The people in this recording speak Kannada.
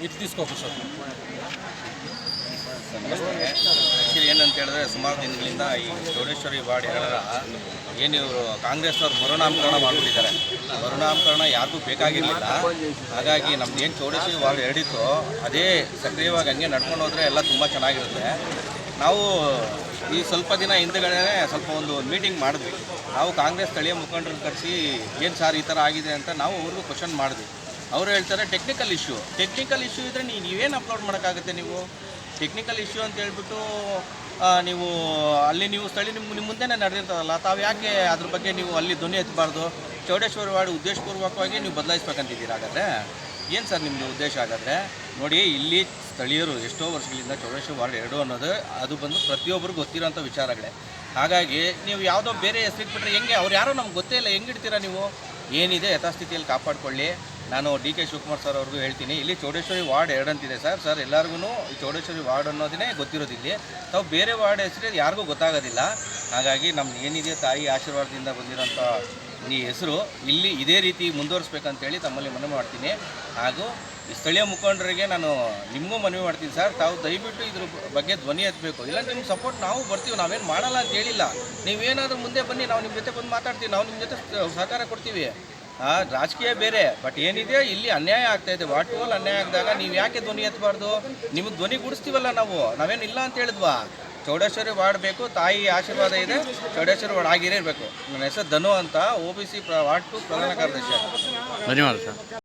ಇದು తీసుకోకు ಸರ್. ಆ್ಯಕ್ಚುಲಿ ಏನಂತ ಹೇಳಿದ್ರೆ ಸುಮಾರು ದಿನಗಳಿಂದ ಈ ಚೌಡೇಶ್ವರಿ ವಾರ್ಡ್ 2ರ ಏನು ಇವರು ಕಾಂಗ್ರೆಸ್ನವ್ರು ಮರುನಾಮಕರಣ ಮಾಡಿಬಿಟ್ಟಿದ್ದಾರೆ. ಮರುನಾಮಕರಣ ಯಾರಿಗೂ ಬೇಕಾಗಿರಲಿಲ್ಲ. ಹಾಗಾಗಿ ನಮ್ದು ಏನು ಚೌಡೇಶ್ವರಿ ವಾರ್ಡ್ 2 ಇತ್ತು ಅದೇ ಸಕ್ರಿಯವಾಗಿ ಹಂಗೆ ನಡ್ಕೊಂಡು ಹೋದರೆ ಎಲ್ಲ ತುಂಬ ಚೆನ್ನಾಗಿರುತ್ತೆ. ನಾವು ಈ ಸ್ವಲ್ಪ ದಿನ ಹಿಂದೆಗಡೆ ಸ್ವಲ್ಪ ಒಂದು ಮೀಟಿಂಗ್ ಮಾಡಿದ್ವಿ. ನಾವು ಕಾಂಗ್ರೆಸ್ ಸ್ಥಳೀಯ ಮುಖಂಡರನ್ನು ಕರೆಸಿ ಏನು ಸಾರ್ ಈ ಥರ ಆಗಿದೆ ಅಂತ ನಾವು ಅವ್ರಿಗೂ ಕ್ವಶನ್ ಮಾಡಿದ್ವಿ. ಅವರು ಹೇಳ್ತಾರೆ ಟೆಕ್ನಿಕಲ್ ಇಶ್ಯೂ ಇದ್ದರೆ ನೀವೇನು ಅಪ್ಲೋಡ್ ಮಾಡೋಕ್ಕಾಗುತ್ತೆ? ನೀವು ಟೆಕ್ನಿಕಲ್ ಇಶ್ಯೂ ಅಂತ ಹೇಳ್ಬಿಟ್ಟು ನೀವು ಅಲ್ಲಿ ನೀವು ನಿಮ್ಮ ಮುಂದೆನೇ ನಡೆದಿರ್ತದಲ್ಲ, ತಾವು ಯಾಕೆ ಅದ್ರ ಬಗ್ಗೆ ನೀವು ಅಲ್ಲಿ ಧ್ವನಿ ಎತ್ತಬಾರ್ದು? ಚೌಡೇಶ್ವರಿ ವಾರ್ಡ್ ಉದ್ದೇಶಪೂರ್ವಕವಾಗಿ ನೀವು ಬದಲಾಯಿಸ್ಬೇಕಂತಿದ್ದೀರಾ? ಹಾಗಾದರೆ ಏನು ಸರ್ ನಿಮ್ಮದು ಉದ್ದೇಶ? ಹಾಗಾದರೆ ನೋಡಿ, ಇಲ್ಲಿ ಸ್ಥಳೀಯರು ಎಷ್ಟೋ ವರ್ಷಗಳಿಂದ ಚೌಡೇಶ್ವರಿ ವಾರ್ಡ್ 2 ಅನ್ನೋದು ಅದು ಬಂದು ಪ್ರತಿಯೊಬ್ಬರಿಗೂ ಗೊತ್ತಿರೋಂಥ ವಿಚಾರಗಳೇ. ಹಾಗಾಗಿ ನೀವು ಯಾವುದೋ ಬೇರೆ ಹೆಸರಿಟ್ಬಿಟ್ರೆ ಹೆಂಗೆ? ಅವ್ರು ಯಾರೋ ನಮ್ಗೆ ಗೊತ್ತೇ ಇಲ್ಲ, ಹೆಂಗಿಡ್ತೀರಾ ನೀವು? ಏನಿದೆ ಯಥಾಸ್ಥಿತಿಯಲ್ಲಿ ಕಾಪಾಡಿಕೊಳ್ಳಿ. ನಾನು ಡಿ.ಕೆ. ಶಿವಕುಮಾರ್ ಸರ್ ಅವ್ರಿಗೂ ಹೇಳ್ತೀನಿ, ಇಲ್ಲಿ ಚೌಡೇಶ್ವರಿ ವಾರ್ಡ್ 2 ಅಂತಿದೆ ಸರ್ ಎಲ್ಲರಿಗೂ ಈ ಚೌಡೇಶ್ವರಿ ವಾರ್ಡ್ ಅನ್ನೋದೇ ಗೊತ್ತಿರೋದಿಲ್ಲಿ. ತಾವು ಬೇರೆ ವಾರ್ಡ್ ಹೆಸರು ಯಾರಿಗೂ ಗೊತ್ತಾಗೋದಿಲ್ಲ. ಹಾಗಾಗಿ ನಮ್ದು ಏನಿದೆ ತಾಯಿ ಆಶೀರ್ವಾದದಿಂದ ಬಂದಿರೋಂಥ ಈ ಹೆಸರು ಇಲ್ಲಿ ಇದೇ ರೀತಿ ಮುಂದುವರಿಸ್ಬೇಕಂತೇಳಿ ತಮ್ಮಲ್ಲಿ ಮನವಿ ಮಾಡ್ತೀನಿ. ಹಾಗೂ ಈ ಸ್ಥಳೀಯ ಮುಖಂಡರಿಗೆ ನಾನು ನಿಮಗೂ ಮನವಿ ಮಾಡ್ತೀನಿ ಸರ್, ತಾವು ದಯವಿಟ್ಟು ಇದ್ರ ಬಗ್ಗೆ ಧ್ವನಿ ಎತ್ತಬೇಕು. ಇಲ್ಲ ನಿಮ್ಮ ಸಪೋರ್ಟ್ ನಾವು ಬರ್ತೀವಿ, ನಾವೇನು ಮಾಡಲ್ಲ ಅಂತ ಹೇಳಿಲ್ಲ. ನೀವೇನಾದರೂ ಮುಂದೆ ಬನ್ನಿ, ನಾವು ನಿಮ್ಮ ಜೊತೆ ಬಂದು ಮಾತಾಡ್ತೀವಿ, ನಾವು ನಿಮ್ಮ ಜೊತೆ ಸಹಕಾರ ಕೊಡ್ತೀವಿ. ರಾಜಕೀಯ ಬೇರೆ, ಬಟ್ ಏನಿದೆ ಇಲ್ಲಿ ಅನ್ಯಾಯ ಆಗ್ತಾಯಿದೆ. ವಾರ್ಡ್ 2 ಅನ್ಯಾಯ ಆಗಿದಾಗ ನೀವು ಯಾಕೆ ಧ್ವನಿ ಎತ್ತಬಾರ್ದು? ನಿಮಗೆ ಧ್ವನಿ ಗುಡಿಸ್ತೀವಲ್ಲ ನಾವೇನಿಲ್ಲ ಅಂತ ಹೇಳಿದ್ವಾ? ಚೌಡೇಶ್ವರಿ ವಾರ್ಡ್ ಬೇಕು, ತಾಯಿ ಆಶೀರ್ವಾದ ಇದೆ, ಚೌಡೇಶ್ವರಿ ವಾರ್ಡ್ ಆಗಿರೇ ಇರಬೇಕು. ನನ್ನ ಹೆಸರು ಧನು ಅಂತ, OBC ವಾರ್ಡ್ 2 ಪ್ರಧಾನ ಕಾರ್ಯದರ್ಶಿ. ಧನ್ಯವಾದ ಸರ್.